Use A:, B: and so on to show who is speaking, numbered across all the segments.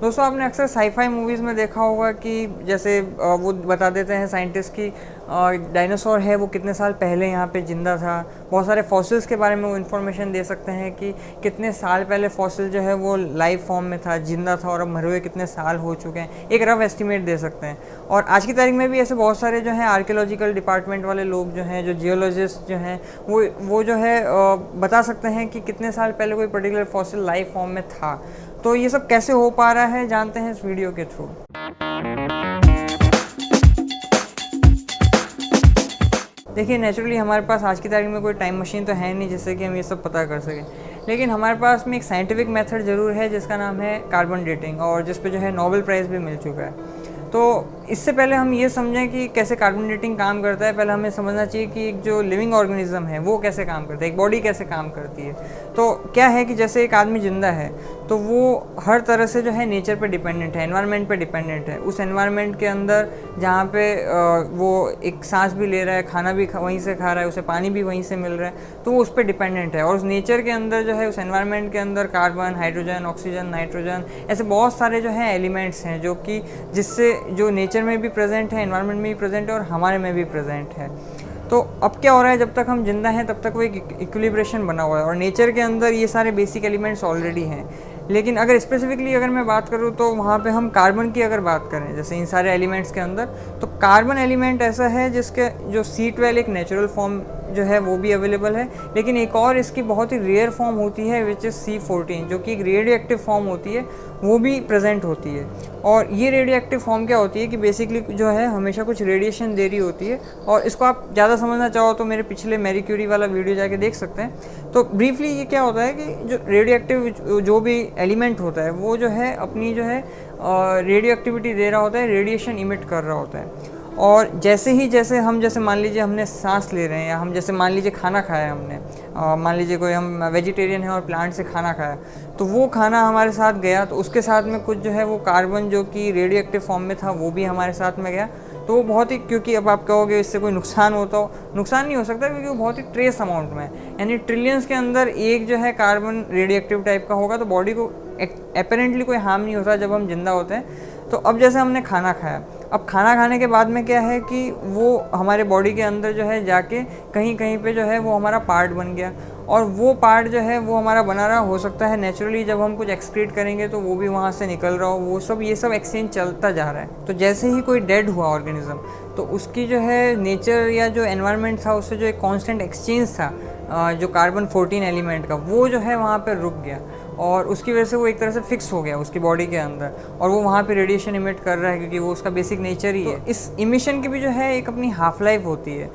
A: दोस्तों आपने अक्सर साईफाई मूवीज़ में देखा होगा कि जैसे वो बता देते हैं साइंटिस्ट कि डायनासोर है वो कितने साल पहले यहाँ पे ज़िंदा था। बहुत सारे फॉसिल्स के बारे में वो इन्फॉर्मेशन दे सकते हैं कि कितने साल पहले फॉसिल जो है वो लाइव फॉर्म में था, ज़िंदा था, और अब मरे हुए कितने साल हो चुके हैं, एक रफ एस्टिमेट दे सकते हैं। और आज की तारीख में भी ऐसे बहुत सारे जो हैं आर्कियोलॉजिकल डिपार्टमेंट वाले लोग जो हैं, जो जियोलॉजिस्ट जो हैं, वो जो है बता सकते हैं कि कितने साल पहले कोई पर्टिकुलर फॉसिल लाइव फॉर्म में था। तो ये सब कैसे हो पा रहा है जानते हैं इस वीडियो के थ्रू। देखिए, नेचुरली हमारे पास आज की तारीख में कोई टाइम मशीन तो है नहीं जिससे कि हम ये सब पता कर सकें, लेकिन हमारे पास में एक साइंटिफिक मेथड ज़रूर है जिसका नाम है कार्बन डेटिंग, और जिस पे जो है नोबेल प्राइज़ भी मिल चुका है। तो इससे पहले हम ये समझें कि कैसे कार्बन डेटिंग काम करता है, पहले हमें समझना चाहिए कि एक जो लिविंग ऑर्गेनिज्म है वो कैसे काम करता है, एक बॉडी कैसे काम करती है। तो क्या है कि जैसे एक आदमी जिंदा है तो वो हर तरह से जो है नेचर पे डिपेंडेंट है, एनवायरनमेंट पे डिपेंडेंट है। उस एनवायरनमेंट के अंदर जहाँ पे वो एक सांस भी ले रहा है, खाना भी वहीं से खा रहा है, उसे पानी भी वहीं से मिल रहा है, तो वो उस पर डिपेंडेंट है। और उस नेचर के अंदर जो है, उस एनवायरनमेंट के अंदर कार्बन, हाइड्रोजन, ऑक्सीजन, नाइट्रोजन, ऐसे बहुत सारे जो है एलिमेंट्स हैं जो कि जिससे जो नेचर में भी प्रेजेंट है, एनवायरनमेंट में भी प्रेजेंट है और हमारे में भी प्रेजेंट है। तो अब क्या हो रहा है, जब तक हम जिंदा हैं तब तक वो एक इक्विलिब्रेशन बना हुआ है और नेचर के अंदर ये सारे बेसिक एलिमेंट्स ऑलरेडी हैं। लेकिन अगर स्पेसिफिकली अगर मैं बात करूँ तो वहाँ पे हम कार्बन की अगर बात करें, जैसे इन सारे एलिमेंट्स के अंदर, तो कार्बन एलिमेंट ऐसा है जिसके जो C12 एक नेचुरल फॉर्म जो है वो भी अवेलेबल है, लेकिन एक और इसकी बहुत ही रेयर फॉर्म होती है विच इज़ C14, जो कि एक रेडियो एक्टिव फॉर्म होती है, वो भी प्रेजेंट होती है। और ये रेडियो एक्टिव फॉर्म क्या होती है कि बेसिकली जो है हमेशा कुछ रेडिएशन दे रही होती है। और इसको आप ज़्यादा समझना चाहो तो मेरे पिछले मैरी क्यूरी वाला वीडियो जाके देख सकते हैं। तो ब्रीफली ये क्या होता है कि जो रेडियो एक्टिव जो भी एलिमेंट होता है वो जो है अपनी जो है रेडियो एक्टिविटी दे रहा होता है, रेडिएशन इमिट कर रहा होता है। और जैसे हम जैसे मान लीजिए हमने सांस ले रहे हैं, या हम जैसे मान लीजिए खाना खाया हमने, मान लीजिए कोई हम वेजिटेरियन है और प्लांट से खाना खाया, तो वो खाना हमारे साथ गया, तो उसके साथ में कुछ जो है वो कार्बन जो कि रेडियो एक्टिव फॉर्म में था वो भी हमारे साथ में गया। तो वो बहुत ही, क्योंकि अब आप कहोगे इससे कोई नुकसान होता हो, नुकसान नहीं हो सकता क्योंकि वो बहुत ही ट्रेस अमाउंट में है, यानी ट्रिलियंस के अंदर एक जो है कार्बन रेडियो एक्टिव टाइप का होगा, तो बॉडी को अपेरेंटली कोई हार्म नहीं होता जब हम जिंदा होते हैं। तो अब जैसे हमने खाना खाया, अब खाना खाने के बाद में क्या है कि वो हमारे बॉडी के अंदर जो है जाके कहीं कहीं पे जो है वो हमारा पार्ट बन गया, और वो पार्ट जो है वो हमारा बना रहा हो सकता है नेचुरली जब हम कुछ एक्सक्रीट करेंगे तो वो भी वहाँ से निकल रहा हो, वो सब ये सब एक्सचेंज चलता जा रहा है। तो जैसे ही कोई डेड हुआ ऑर्गेनिज्म, तो उसकी जो है नेचर या जो एनवायरनमेंट था उससे जो एक कांस्टेंट एक्सचेंज था जो कार्बन 14 एलिमेंट का, वो जो है वहाँ पर रुक गया, और उसकी वजह से वो एक तरह से फिक्स हो गया उसकी बॉडी के अंदर, और वो वहाँ पे रेडिएशन इमिट कर रहा है क्योंकि वो उसका बेसिक नेचर ही है। तो इस इमिशन की भी जो है एक अपनी हाफ लाइफ होती है।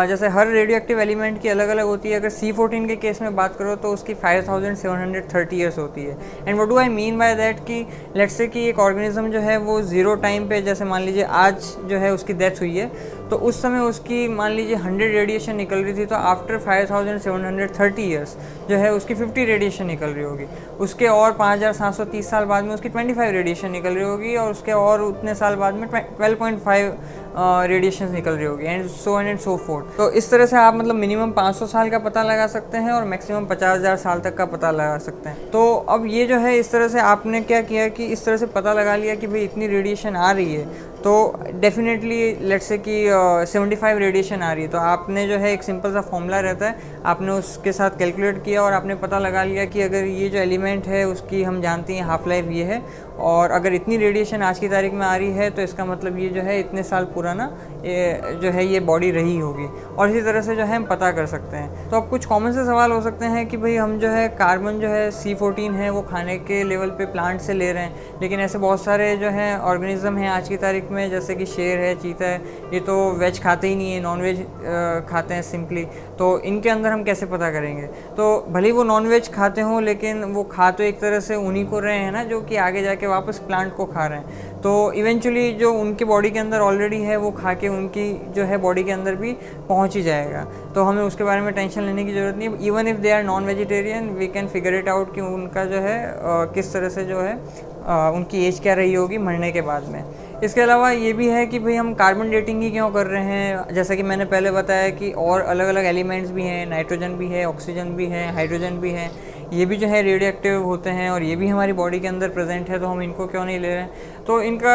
A: जैसे हर रेडियो एक्टिव एलिमेंट की अलग अलग होती है। अगर C14 के केस में बात करो तो उसकी 5730 ईयर्स होती है। And what do I mean by that कि लेट्स से कि एक ऑर्गेनिज्म जो है वो ज़ीरो टाइम पे, जैसे मान लीजिए आज जो है उसकी डेथ हुई है, तो उस समय उसकी मान लीजिए 100 रेडिएशन निकल रही थी, तो आफ्टर 5730 ईयर्स जो है उसकी 50 रेडिएशन निकल रही होगी। उसके और 5730 साल बाद में उसकी 25 रेडिएशन निकल रही होगी, और उसके और उतने साल बाद में 12.5 रेडिएशन निकल रही होगी, एंड सो फोर्थ। तो इस तरह से आप मतलब मिनिमम 500 साल का पता लगा सकते हैं और मैक्सिमम 50,000 साल तक का पता लगा सकते हैं। तो अब ये जो है इस तरह से आपने क्या किया कि इस तरह से पता लगा लिया कि भाई इतनी रेडिएशन आ रही है, तो डेफिनेटली लेट्स से कि 75 रेडिएशन आ रही है, तो आपने जो है एक सिंपल सा फॉर्मूला रहता है, आपने उसके साथ कैलकुलेट किया और आपने पता लगा लिया कि अगर ये जो एलिमेंट है उसकी हम जानते हैं हाफ लाइफ ये है, और अगर इतनी रेडिएशन आज की तारीख में आ रही है तो इसका मतलब ये जो है इतने साल पुराना ये जो है ये बॉडी रही होगी, और इसी तरह से जो है हम पता कर सकते हैं। तो अब कुछ कॉमन से सवाल हो सकते हैं कि भाई हम जो है कार्बन जो है C14 है वो खाने के लेवल पे प्लांट से ले रहे हैं, लेकिन ऐसे बहुत सारे जो है ऑर्गेनिज्म हैं आज की तारीख में, जैसे कि शेर है, चीता है, ये तो वेज खाते ही नहीं है, नॉन वेज खाते हैं सिंपली। तो इनके अंदर हम कैसे पता करेंगे? तो भले ही वो नॉन वेज खाते हों, लेकिन वो खा तो एक तरह से उन्हीं को रहे हैं ना जो कि आगे जाके वापस प्लांट को खा रहे हैं। तो इवेंचुअली जो उनकी बॉडी के अंदर ऑलरेडी है वो खा के उनकी जो है बॉडी के अंदर भी पहुंच ही जाएगा, तो हमें उसके बारे में टेंशन लेने की ज़रूरत नहीं है। Even if they are non vegetarian, we can figure it out कि उनका जो है किस तरह से जो है उनकी एज क्या रही होगी मरने के बाद में। इसके अलावा ये भी है कि भाई हम कार्बन डेटिंग ही क्यों कर रहे हैं, जैसा कि मैंने पहले बताया कि और अलग अलग एलिमेंट्स भी हैं, नाइट्रोजन भी है, ऑक्सीजन भी है, हाइड्रोजन भी है, ये भी जो है रेडियो एक्टिव होते हैं और ये भी हमारी बॉडी के अंदर प्रेजेंट है, तो हम इनको क्यों नहीं ले रहे हैं। तो इनका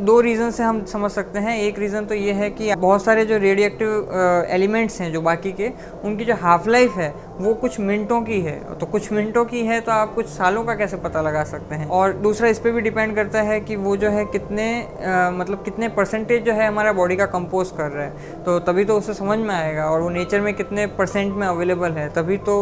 A: 2 रीज़न से हम समझ सकते हैं। एक रीज़न तो ये है कि बहुत सारे जो रेडियो एक्टिव एलिमेंट्स हैं जो बाकी के, उनकी जो हाफ लाइफ है वो कुछ मिनटों की है। तो कुछ मिनटों की है तो आप कुछ सालों का कैसे पता लगा सकते हैं। और दूसरा इस पर भी डिपेंड करता है कि वो जो है कितने मतलब कितने परसेंटेज जो है हमारा बॉडी का कंपोज कर रहा है, तो तभी तो उसे समझ में आएगा। और वो नेचर में कितने परसेंट में अवेलेबल है, तभी तो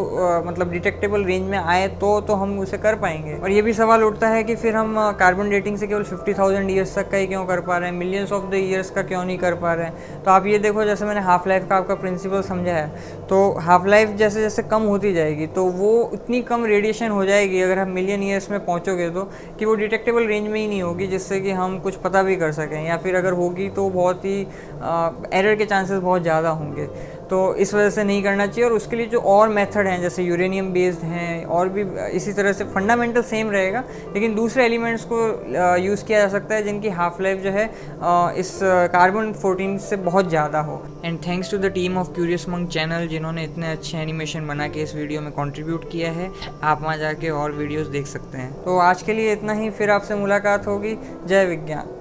A: मतलब डिटेक्टेबल रेंज में आए तो हम उसे कर पाएंगे। और ये भी सवाल उठता है कि फिर हम कार्बन डेटिंग से केवल 50,000 ईयर्स तक का ही क्यों कर पा रहे हैं, मिलियंस ऑफ द ईयर्स का क्यों नहीं कर पा रहे हैं। तो आप ये देखो, जैसे मैंने हाफ लाइफ का आपका प्रिंसिपल समझा है, तो हाफ लाइफ जैसे जैसे कम होती जाएगी तो वो इतनी कम रेडिएशन हो जाएगी अगर हम मिलियन ईयर्स में पहुंचोगे तो, कि वो डिटेक्टेबल रेंज में ही नहीं होगी जिससे कि हम कुछ पता भी कर सकें, या फिर अगर होगी तो बहुत ही एरर के चांसेस बहुत ज़्यादा होंगे। तो इस वजह से नहीं करना चाहिए। और उसके लिए जो और मेथड हैं जैसे यूरेनियम बेस्ड हैं और भी इसी तरह से फंडामेंटल सेम रहेगा, लेकिन दूसरे एलिमेंट्स को यूज़ किया जा सकता है जिनकी हाफ लाइफ जो है इस कार्बन 14 से बहुत ज़्यादा हो। And thanks to the team of Curious Monk channel जिन्होंने इतने अच्छे एनिमेशन बना के इस वीडियो में कंट्रीब्यूट किया है। आप वहाँ जाके और वीडियोज़ देख सकते हैं। तो आज के लिए इतना ही, फिर आपसे मुलाकात होगी। जय विज्ञान।